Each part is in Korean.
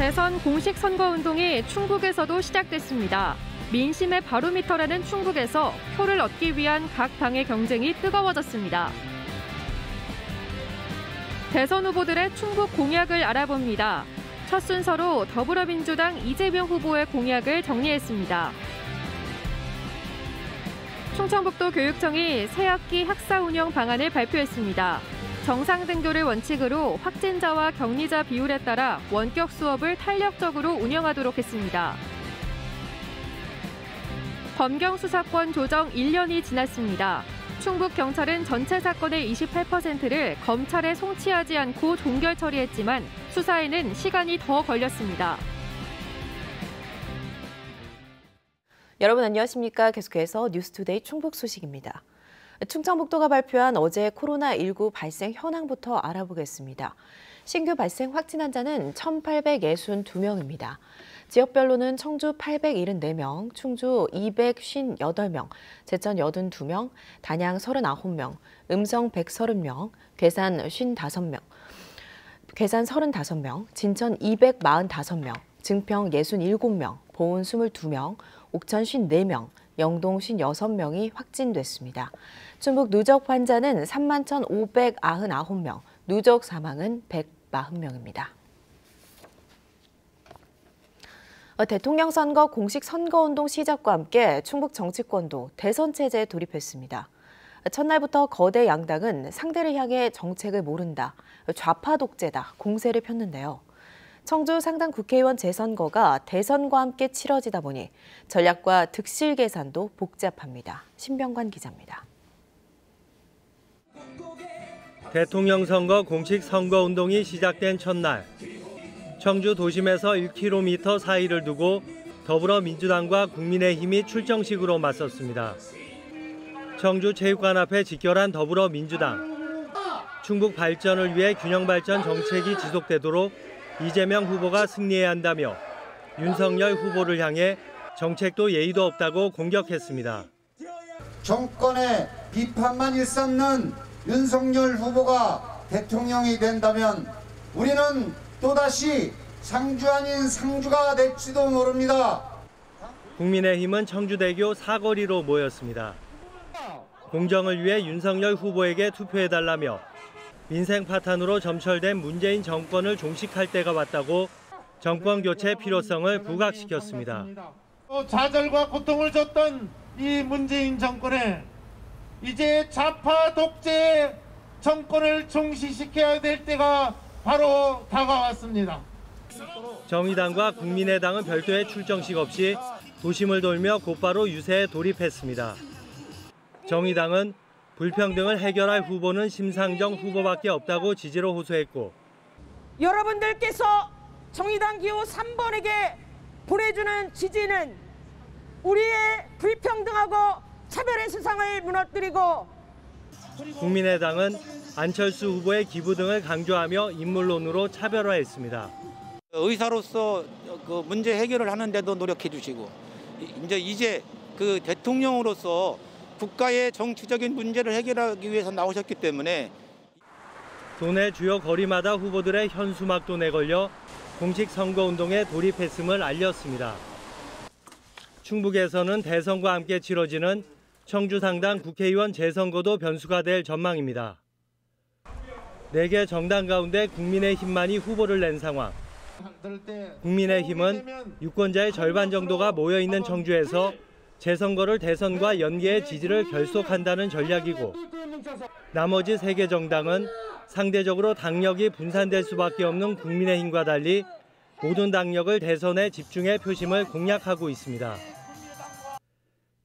대선 공식 선거운동이 충북에서도 시작됐습니다. 민심의 바로미터라는 충북에서 표를 얻기 위한 각 당의 경쟁이 뜨거워졌습니다. 대선 후보들의 충북 공약을 알아봅니다. 첫 순서로 더불어민주당 이재명 후보의 공약을 정리했습니다. 충청북도 교육청이 새학기 학사 운영 방안을 발표했습니다. 정상등교를 원칙으로 확진자와 격리자 비율에 따라 원격 수업을 탄력적으로 운영하도록 했습니다. 검경 수사권 조정 1년이 지났습니다. 충북경찰은 전체 사건의 28%를 검찰에 송치하지 않고 종결 처리했지만 수사에는 시간이 더 걸렸습니다. 여러분 안녕하십니까? 계속해서 뉴스투데이 충북 소식입니다. 충청북도가 발표한 어제 코로나19 발생 현황부터 알아보겠습니다. 신규 발생 확진 환자는 1,862명입니다. 지역별로는 청주 874명, 충주 258명, 제천 82명, 단양 39명, 음성 130명, 괴산 35명, 진천 245명, 증평 67명, 보은 22명, 옥천 54명, 영동 56명이 확진됐습니다. 충북 누적 환자는 31,599명, 누적 사망은 140명입니다. 대통령 선거 공식 선거운동 시작과 함께 충북 정치권도 대선 체제에 돌입했습니다. 첫날부터 거대 양당은 상대를 향해 정책을 모른다, 좌파 독재다 공세를 폈는데요. 청주 상당 국회의원 재선거가 대선과 함께 치러지다 보니 전략과 득실 계산도 복잡합니다. 신병관 기자입니다. 대통령 선거 공식 선거운동이 시작된 첫날, 청주 도심에서 1km 사이를 두고 더불어민주당과 국민의힘이 출정식으로 맞섰습니다. 청주 체육관 앞에 직결한 더불어민주당. 충북 발전을 위해 균형발전 정책이 지속되도록 이재명 후보가 승리해야 한다며 윤석열 후보를 향해 정책도 예의도 없다고 공격했습니다. 정권의 비판만 일삼는 윤석열 후보가 대통령이 된다면 우리는 또다시 상주 아닌 상주가 될지도 모릅니다. 국민의힘은 청주대교 사거리로 모였습니다. 공정을 위해 윤석열 후보에게 투표해달라며 민생 파탄으로 점철된 문재인 정권을 종식할 때가 왔다고 정권 교체 필요성을 부각시켰습니다. 좌절과 고통을 줬던 이 문재인 정권에 이제 좌파 독재 정권을 종식시켜야 될 때가 바로 다가왔습니다. 정의당과 국민의당은 별도의 출정식 없이 도심을 돌며 곧바로 유세에 돌입했습니다. 정의당은 불평등을 해결할 후보는 심상정 후보밖에 없다고 지지로 호소했고, 여러분들께서 정의당 기호 3번에게 보내주는 지지는 우리의 불평등하고 차별의 세상을 무너뜨리고, 국민의당은 안철수 후보의 기부 등을 강조하며 인물론으로 차별화했습니다. 의사로서 그 문제 해결을 하는데도 노력해 주시고, 이제 그 대통령으로서 국가의 정치적인 문제를 해결하기 위해서 나오셨기 때문에 도내 주요 거리마다 후보들의 현수막도 내걸려 공식 선거운동에 돌입했음을 알렸습니다. 충북에서는 대선과 함께 치러지는 청주 상당 국회의원 재선거도 변수가 될 전망입니다. 4개 정당 가운데 국민의힘만이 후보를 낸 상황. 국민의힘은 유권자의 절반 정도가 모여있는 청주에서 재선거를 대선과 연계해 지지를 결속한다는 전략이고, 나머지 3개 정당은 상대적으로 당력이 분산될 수밖에 없는 국민의힘과 달리 모든 당력을 대선에 집중해 표심을 공략하고 있습니다.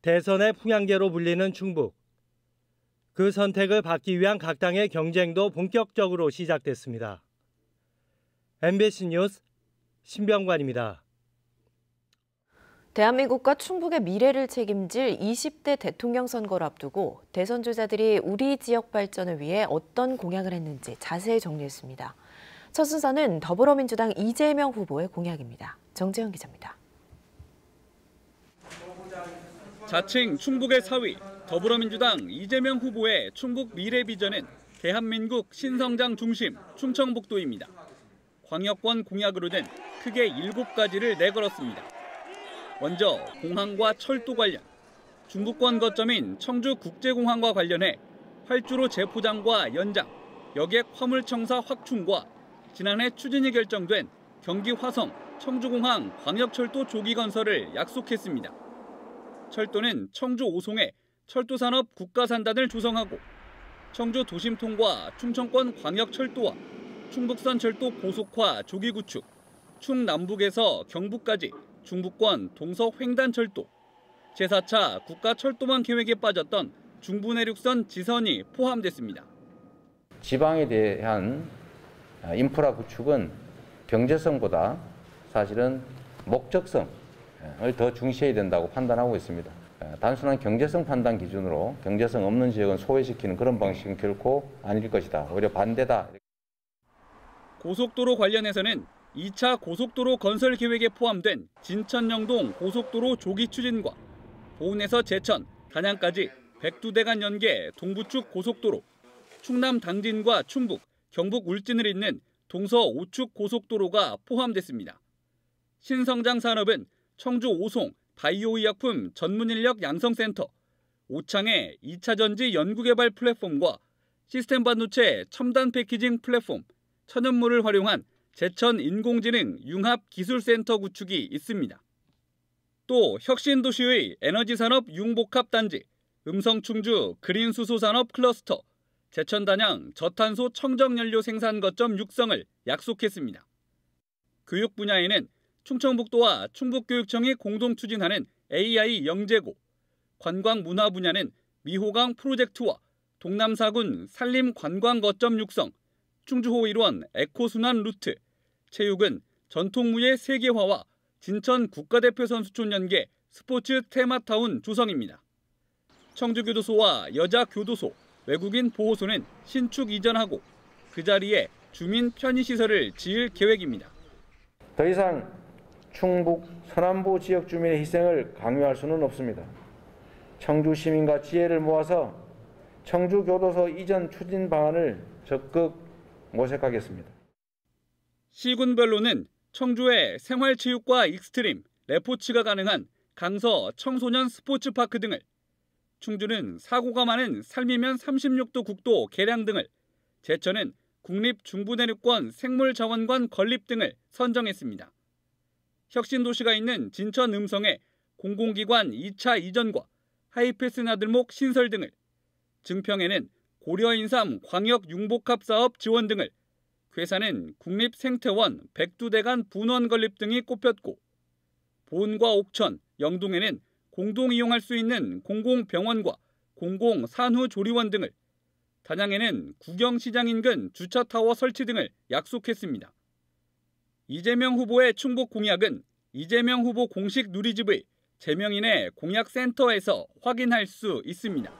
대선의 풍향계로 불리는 충북. 그 선택을 받기 위한 각 당의 경쟁도 본격적으로 시작됐습니다. MBC 뉴스 신병관입니다. 대한민국과 충북의 미래를 책임질 20대 대통령 선거를 앞두고 대선 주자들이 우리 지역 발전을 위해 어떤 공약을 했는지 자세히 정리했습니다. 첫 순서는 더불어민주당 이재명 후보의 공약입니다. 정재현 기자입니다. 자칭 충북의 사위, 더불어민주당 이재명 후보의 충북 미래 비전은 대한민국 신성장 중심 충청북도입니다. 광역권 공약으로는 크게 7가지를 내걸었습니다. 먼저 공항과 철도 관련, 중부권 거점인 청주국제공항과 관련해 활주로 재포장과 연장, 여객 화물청사 확충과 지난해 추진이 결정된 경기 화성 청주공항 광역철도 조기 건설을 약속했습니다. 철도는 청주 오송에 철도산업 국가산단을 조성하고 청주 도심통과 충청권 광역철도와 충북선 철도 고속화 조기 구축, 충남북에서 경북까지 중부권 동서횡단철도, 제4차 국가철도망 계획에 빠졌던 중부내륙선 지선이 포함됐습니다. 지방에 대한 인프라 구축은 경제성보다 사실은 목적성을 더 중시해야 된다고 판단하고 있습니다. 단순한 경제성 판단 기준으로 경제성 없는 지역은 소외시키는 그런 방식은 결코 아닐 것이다. 오히려 반대다. 고속도로 관련해서는 2차 고속도로 건설 계획에 포함된 진천-영동 고속도로 조기 추진과 보은에서 제천, 단양까지 102대간 연계 동부축 고속도로, 충남 당진과 충북, 경북 울진을 잇는 동서 5축 고속도로가 포함됐습니다. 신성장 산업은 청주 오송 바이오의약품 전문인력 양성센터, 오창의 2차 전지 연구개발 플랫폼과 시스템 반도체 첨단 패키징 플랫폼, 천연물을 활용한 제천 인공지능 융합기술센터 구축이 있습니다. 또 혁신도시의 에너지산업 융복합단지, 음성충주 그린수소산업 클러스터, 제천단양 저탄소 청정연료 생산 거점 육성을 약속했습니다. 교육 분야에는 충청북도와 충북교육청이 공동 추진하는 AI 영재고, 관광문화 분야는 미호강 프로젝트와 동남사군 산림관광거점 육성, 충주호 일원 에코순환 루트, 체육은 전통무예 세계화와 진천 국가대표 선수촌 연계 스포츠 테마타운 조성입니다. 청주교도소와 여자교도소, 외국인 보호소는 신축 이전하고 그 자리에 주민 편의시설을 지을 계획입니다. 더 이상 충북 서남부 지역 주민의 희생을 강요할 수는 없습니다. 청주 시민과 지혜를 모아서 청주교도소 이전 추진 방안을 적극 모색하겠습니다. 시군별로는 청주의 생활체육과 익스트림, 레포츠가 가능한 강서 청소년 스포츠파크 등을, 충주는 사고가 많은 삶이면 36도 국도 개량 등을, 제천은 국립중부내륙권 생물자원관 건립 등을 선정했습니다. 혁신도시가 있는 진천 음성에 공공기관 2차 이전과 하이패스 나들목 신설 등을, 증평에는 고려인삼 광역융복합사업 지원 등을, 괴산은 국립생태원 102대간 분원 건립 등이 꼽혔고, 보은과 옥천, 영동에는 공동 이용할 수 있는 공공병원과 공공산후조리원 등을, 단양에는 구경시장 인근 주차타워 설치 등을 약속했습니다. 이재명 후보의 충북 공약은 이재명 후보 공식 누리집의 제명인의 공약센터에서 확인할 수 있습니다.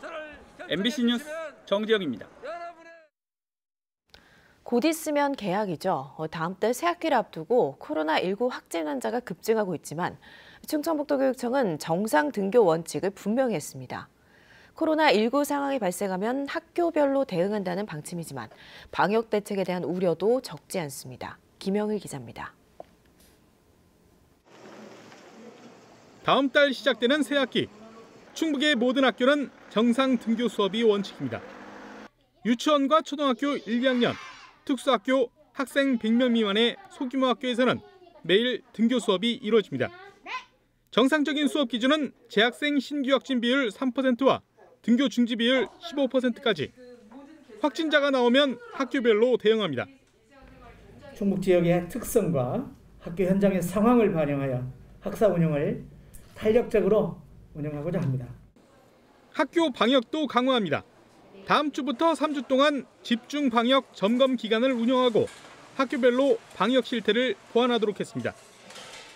MBC 뉴스 정지영입니다. 곧 있으면 개학이죠. 다음 달 새학기를 앞두고 코로나19 확진 환자가 급증하고 있지만 충청북도교육청은 정상 등교 원칙을 분명히 했습니다. 코로나19 상황이 발생하면 학교별로 대응한다는 방침이지만 방역 대책에 대한 우려도 적지 않습니다. 김영일 기자입니다. 다음 달 시작되는 새학기, 충북의 모든 학교는 정상 등교 수업이 원칙입니다. 유치원과 초등학교 1, 2학년, 특수학교 학생 100명 미만의 소규모 학교에서는 매일 등교 수업이 이루어집니다. 정상적인 수업 기준은 재학생 신규 확진 비율 3%와 등교 중지 비율 15%까지. 확진자가 나오면 학교별로 대응합니다. 충북 지역의 특성과 학교 현장의 상황을 반영하여 학사 운영을 탄력적으로 운영하고자 합니다. 학교 방역도 강화합니다. 다음 주부터 3주 동안 집중 방역 점검 기간을 운영하고 학교별로 방역 실태를 보완하도록 했습니다.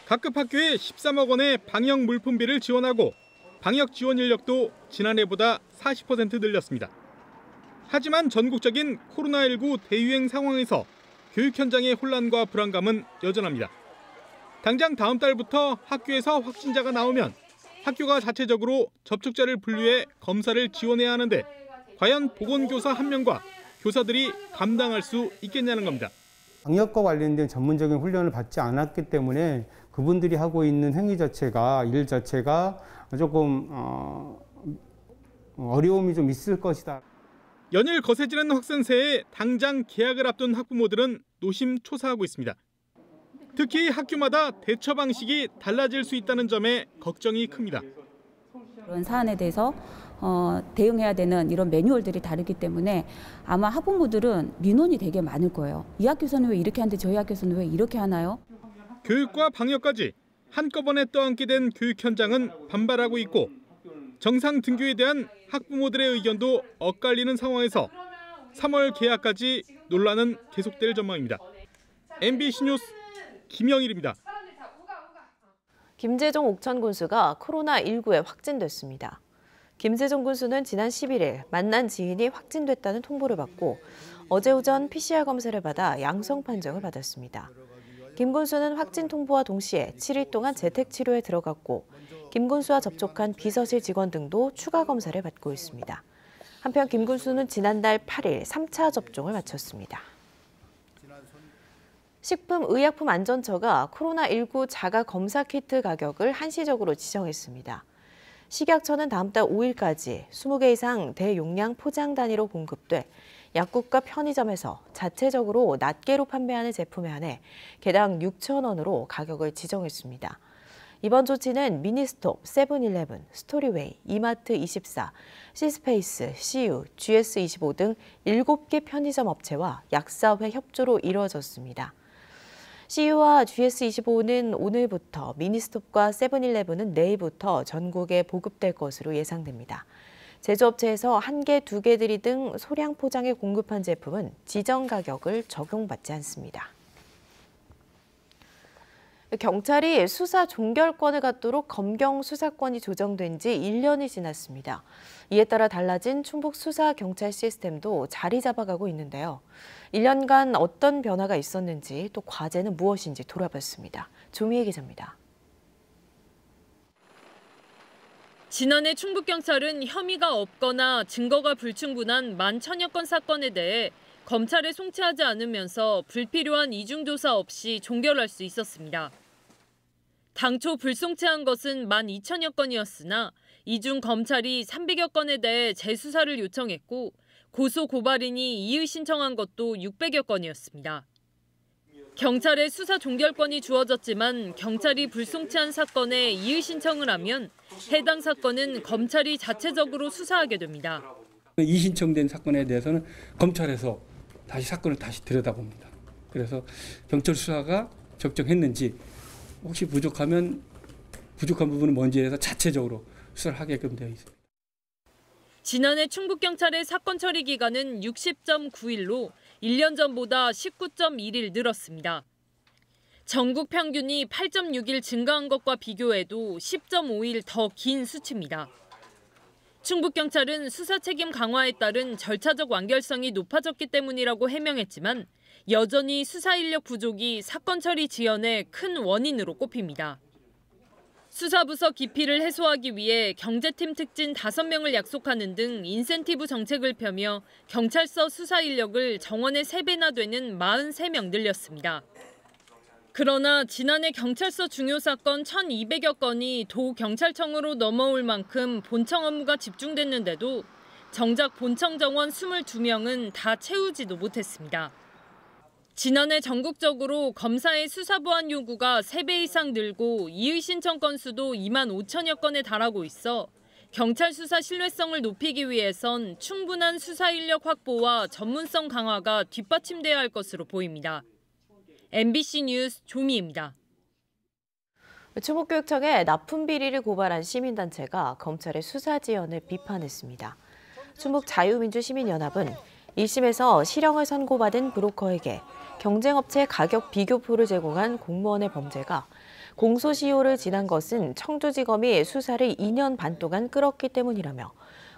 각급 학교에 13억 원의 방역 물품비를 지원하고 방역 지원 인력도 지난해보다 40% 늘렸습니다. 하지만 전국적인 코로나19 대유행 상황에서 교육 현장의 혼란과 불안감은 여전합니다. 당장 다음 달부터 학교에서 확진자가 나오면 학교가 자체적으로 접촉자를 분류해 검사를 지원해야 하는데 과연 보건교사 1명과 교사들이 감당할 수 있겠냐는 겁니다. 방역과 관련된 전문적인 훈련을 받지 않았기 때문에 그분들이 하고 있는 행위 자체가, 일 자체가 조금 어려움이 좀 있을 것이다. 연일 거세지는 확산세에 당장 개학을 앞둔 학부모들은 노심초사하고 있습니다. 특히 학교마다 대처 방식이 달라질 수 있다는 점에 걱정이 큽니다. 이런 사안에 대해서 대응해야 되는 이런 매뉴얼들이 다르기 때문에 아마 학부모들은 민원이 되게 많을 거예요. 이 학교에서는 왜 이렇게 하는데 저희 학교에서는 왜 이렇게 하나요? 교육과 방역까지 한꺼번에 떠안게 된 교육 현장은 반발하고 있고 정상 등교에 대한 학부모들의 의견도 엇갈리는 상황에서 3월 개학까지 논란은 계속될 전망입니다. MBC 뉴스 김영일입니다. 김재종 옥천 군수가 코로나19에 확진됐습니다. 김재종 군수는 지난 11일 만난 지인이 확진됐다는 통보를 받고 어제 오전 PCR 검사를 받아 양성 판정을 받았습니다. 김 군수는 확진 통보와 동시에 7일 동안 재택 치료에 들어갔고 김 군수와 접촉한 비서실 직원 등도 추가 검사를 받고 있습니다. 한편 김 군수는 지난달 8일 3차 접종을 마쳤습니다. 식품의약품안전처가 코로나19 자가 검사 키트 가격을 한시적으로 지정했습니다. 식약처는 다음 달 5일까지 20개 이상 대용량 포장 단위로 공급돼 약국과 편의점에서 자체적으로 낱개로 판매하는 제품에 한해 개당 6,000원으로 가격을 지정했습니다. 이번 조치는 미니스톱, 세븐일레븐, 스토리웨이, 이마트24, 시스페이스, CU, GS25 등 7개 편의점 업체와 약사회 협조로 이루어졌습니다. CU와 GS25는 오늘부터, 미니스톱과 세븐일레븐은 내일부터 전국에 보급될 것으로 예상됩니다. 제조업체에서 1개, 2개 들이 등 소량 포장에 공급한 제품은 지정 가격을 적용받지 않습니다. 경찰이 수사 종결권을 갖도록 검경 수사권이 조정된 지 1년이 지났습니다. 이에 따라 달라진 충북 수사 경찰 시스템도 자리 잡아가고 있는데요. 1년간 어떤 변화가 있었는지 또 과제는 무엇인지 돌아봤습니다. 조미애 기자입니다. 지난해 충북경찰은 혐의가 없거나 증거가 불충분한 11,000여 건 사건에 대해 검찰에 송치하지 않으면서 불필요한 이중조사 없이 종결할 수 있었습니다. 당초 불송치한 것은 12,000여 건이었으나 이 중 검찰이 300여 건에 대해 재수사를 요청했고 고소 고발인이 이의 신청한 것도 600여 건이었습니다. 경찰에 수사 종결권이 주어졌지만 경찰이 불송치한 사건에 이의 신청을 하면 해당 사건은 검찰이 자체적으로 수사하게 됩니다. 이의 신청된 사건에 대해서는 검찰에서 사건을 다시 들여다봅니다. 그래서 경찰 수사가 적정했는지 혹시 부족한 부분은 뭔지 해서 자체적으로 수사를 하게끔 되어 있습니다. 지난해 충북경찰의 사건 처리 기간은 60.9일로 1년 전보다 19.1일 늘었습니다. 전국 평균이 8.6일 증가한 것과 비교해도 10.5일 더 긴 수치입니다. 충북경찰은 수사 책임 강화에 따른 절차적 완결성이 높아졌기 때문이라고 해명했지만 여전히 수사 인력 부족이 사건 처리 지연의 큰 원인으로 꼽힙니다. 수사부서 기피를 해소하기 위해 경제팀 특진 5명을 약속하는 등 인센티브 정책을 펴며 경찰서 수사 인력을 정원의 3배나 되는 43명 늘렸습니다. 그러나 지난해 경찰서 중요 사건 1,200여 건이 도경찰청으로 넘어올 만큼 본청 업무가 집중됐는데도 정작 본청 정원 22명은 다 채우지도 못했습니다. 지난해 전국적으로 검사의 수사 보완 요구가 3배 이상 늘고 이의 신청 건수도 2만 5천여 건에 달하고 있어 경찰 수사 신뢰성을 높이기 위해선 충분한 수사 인력 확보와 전문성 강화가 뒷받침돼야 할 것으로 보입니다. MBC 뉴스 조미입니다. 충북교육청에 납품 비리를 고발한 시민단체가 검찰의 수사 지연을 비판했습니다. 충북 자유민주시민연합은 1심에서 실형을 선고받은 브로커에게 경쟁업체 가격 비교표를 제공한 공무원의 범죄가 공소시효를 지난 것은 청주지검이 수사를 2년 반 동안 끌었기 때문이라며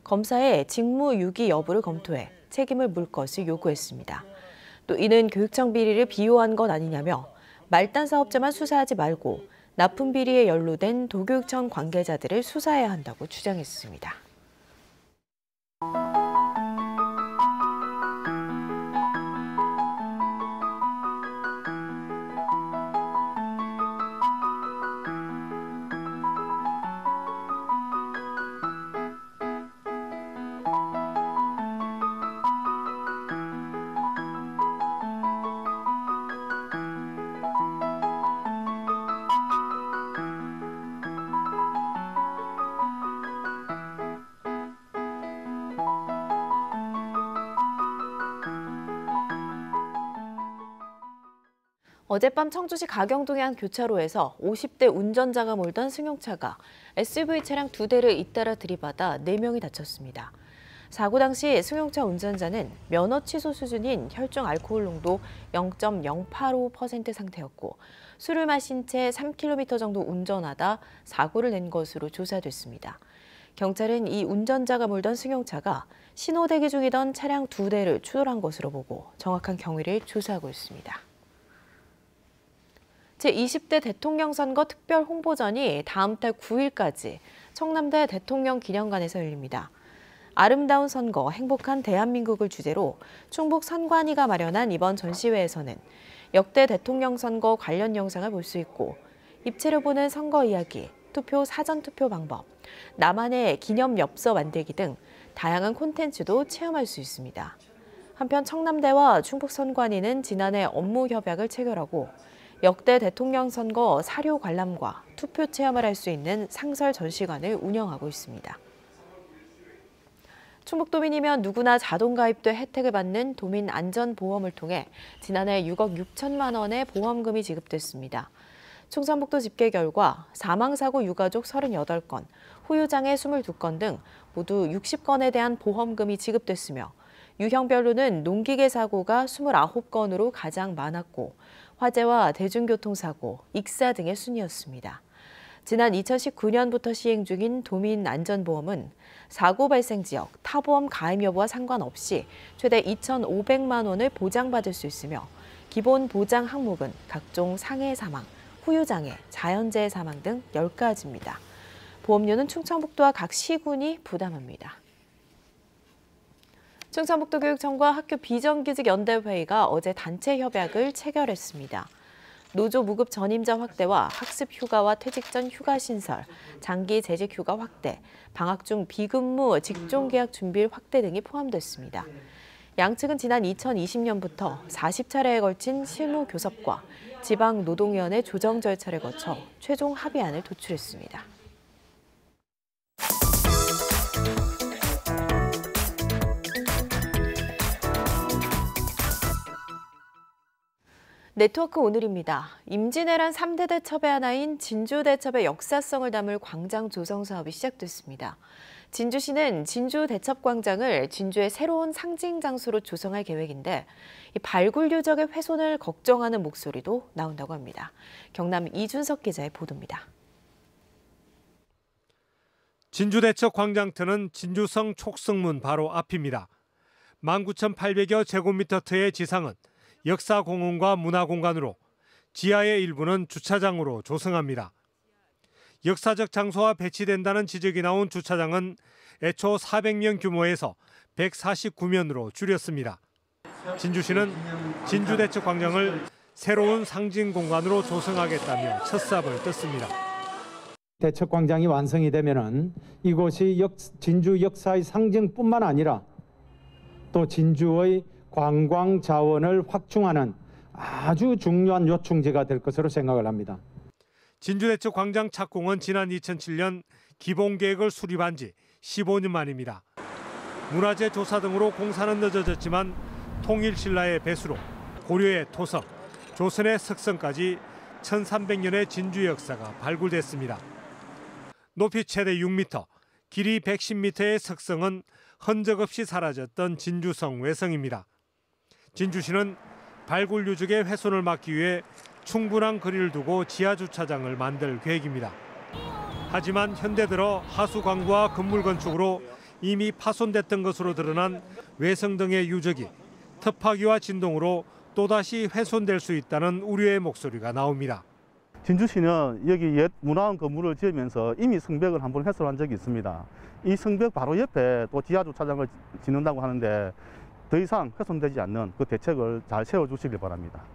검사의 직무유기 여부를 검토해 책임을 물 것을 요구했습니다. 또 이는 교육청 비리를 비호한 것 아니냐며 말단 사업자만 수사하지 말고 납품 비리에 연루된 도교육청 관계자들을 수사해야 한다고 주장했습니다. 어젯밤 청주시 가경동의 한 교차로에서 50대 운전자가 몰던 승용차가 SUV 차량 2대를 잇따라 들이받아 4명이 다쳤습니다. 사고 당시 승용차 운전자는 면허 취소 수준인 혈중 알코올 농도 0.085% 상태였고 술을 마신 채 3km 정도 운전하다 사고를 낸 것으로 조사됐습니다. 경찰은 이 운전자가 몰던 승용차가 신호 대기 중이던 차량 2대를 추돌한 것으로 보고 정확한 경위를 조사하고 있습니다. 제20대 대통령 선거 특별 홍보전이 다음 달 9일까지 청남대 대통령 기념관에서 열립니다. 아름다운 선거, 행복한 대한민국을 주제로 충북 선관위가 마련한 이번 전시회에서는 역대 대통령 선거 관련 영상을 볼 수 있고 입체로 보는 선거 이야기, 투표 사전투표 방법, 나만의 기념 엽서 만들기 등 다양한 콘텐츠도 체험할 수 있습니다. 한편 청남대와 충북 선관위는 지난해 업무 협약을 체결하고 역대 대통령 선거 사료 관람과 투표 체험을 할 수 있는 상설 전시관을 운영하고 있습니다. 충북도민이면 누구나 자동 가입돼 혜택을 받는 도민안전보험을 통해 지난해 6억 6천만 원의 보험금이 지급됐습니다. 충청북도 집계 결과 사망사고 유가족 38건, 후유장애 22건 등 모두 60건에 대한 보험금이 지급됐으며 유형별로는 농기계 사고가 29건으로 가장 많았고 화재와 대중교통사고, 익사 등의 순이었습니다. 지난 2019년부터 시행 중인 도민안전보험은 사고 발생 지역, 타보험 가입 여부와 상관없이 최대 2,500만 원을 보장받을 수 있으며 기본 보장 항목은 각종 상해 사망, 후유장애, 자연재해 사망 등 10가지입니다. 보험료는 충청북도와 각 시군이 부담합니다. 충청북도교육청과 학교 비정규직 연대회의가 어제 단체 협약을 체결했습니다. 노조 무급 전임자 확대와 학습 휴가와 퇴직 전 휴가 신설, 장기 재직 휴가 확대, 방학 중 비근무 직종 계약 준비일 확대 등이 포함됐습니다. 양측은 지난 2020년부터 40차례에 걸친 실무 교섭과 지방 노동위원회 조정 절차를 거쳐 최종 합의안을 도출했습니다. 네트워크 오늘입니다. 임진왜란 3대 대첩의 하나인 진주대첩의 역사성을 담을 광장 조성 사업이 시작됐습니다. 진주시는 진주대첩광장을 진주의 새로운 상징 장소로 조성할 계획인데 이 발굴 유적의 훼손을 걱정하는 목소리도 나온다고 합니다. 경남 이준석 기자의 보도입니다. 진주대첩광장터는 진주성 촉성문 바로 앞입니다. 19,800여 제곱미터 터의 지상은 역사공원과 문화공간으로 지하의 일부는 주차장으로 조성합니다. 역사적 장소와 배치된다는 지적이 나온 주차장은 애초 400명 규모에서 149면으로 줄였습니다. 진주시는 진주대첩광장을 새로운 상징 공간으로 조성하겠다며 첫삽을 떴습니다. 대첩광장이 완성이 되면은 이곳이 진주 역사의 상징뿐만 아니라 또 진주의 관광 자원을 확충하는 아주 중요한 요충지가 될 것으로 생각을 합니다. 진주대첩광장 착공은 지난 2007년 기본계획을 수립한 지 15년 만입니다. 문화재 조사 등으로 공사는 늦어졌지만 통일신라의 배수로, 고려의 토성, 조선의 석성까지 1300년의 진주 역사가 발굴됐습니다. 높이 최대 6m, 길이 110m의 석성은 흔적 없이 사라졌던 진주성 외성입니다. 진주시는 발굴 유적의 훼손을 막기 위해 충분한 거리를 두고 지하주차장을 만들 계획입니다. 하지만 현대 들어 하수 광부와 건물 건축으로 이미 파손됐던 것으로 드러난 외성 등의 유적이 터파기와 진동으로 또다시 훼손될 수 있다는 우려의 목소리가 나옵니다. 진주시는 여기 옛 문화원 건물을 지으면서 이미 성벽을 한번 훼손한 적이 있습니다. 이 성벽 바로 옆에 또 지하주차장을 짓는다고 하는데 더 이상 훼손되지 않는 그 대책을 잘 세워주시길 바랍니다.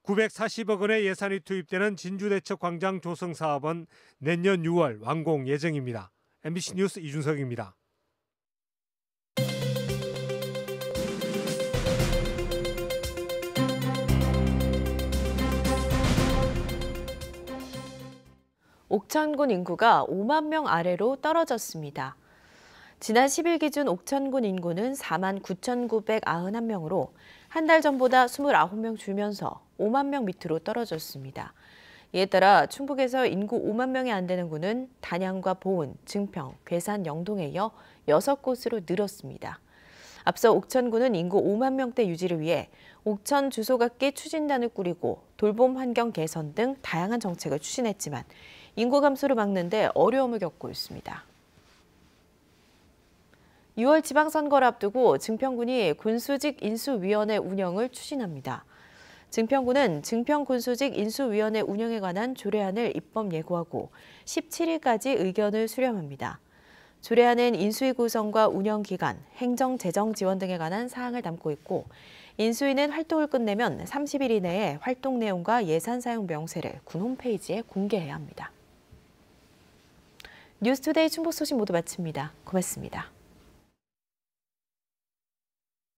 940억 원의 예산이 투입되는 진주대첩광장 조성 사업은 내년 6월 완공 예정입니다. MBC 뉴스 이준석입니다. 옥천군 인구가 5만 명 아래로 떨어졌습니다. 지난 10일 기준 옥천군 인구는 4만 9,991명으로 한 달 전보다 29명 줄면서 5만 명 밑으로 떨어졌습니다. 이에 따라 충북에서 인구 5만 명이 안 되는 군은 단양과 보은, 증평, 괴산, 영동에 이어 6곳으로 늘었습니다. 앞서 옥천군은 인구 5만 명대 유지를 위해 옥천 주소각기 추진단을 꾸리고 돌봄 환경 개선 등 다양한 정책을 추진했지만 인구 감소를 막는 데 어려움을 겪고 있습니다. 6월 지방선거를 앞두고 증평군이 군수직 인수위원회 운영을 추진합니다. 증평군은 증평군수직 인수위원회 운영에 관한 조례안을 입법 예고하고 17일까지 의견을 수렴합니다. 조례안은 인수위 구성과 운영 기간, 행정 재정 지원 등에 관한 사항을 담고 있고 인수위는 활동을 끝내면 30일 이내에 활동 내용과 예산 사용 명세를 군 홈페이지에 공개해야 합니다. 뉴스투데이 충북 소식 모두 마칩니다. 고맙습니다.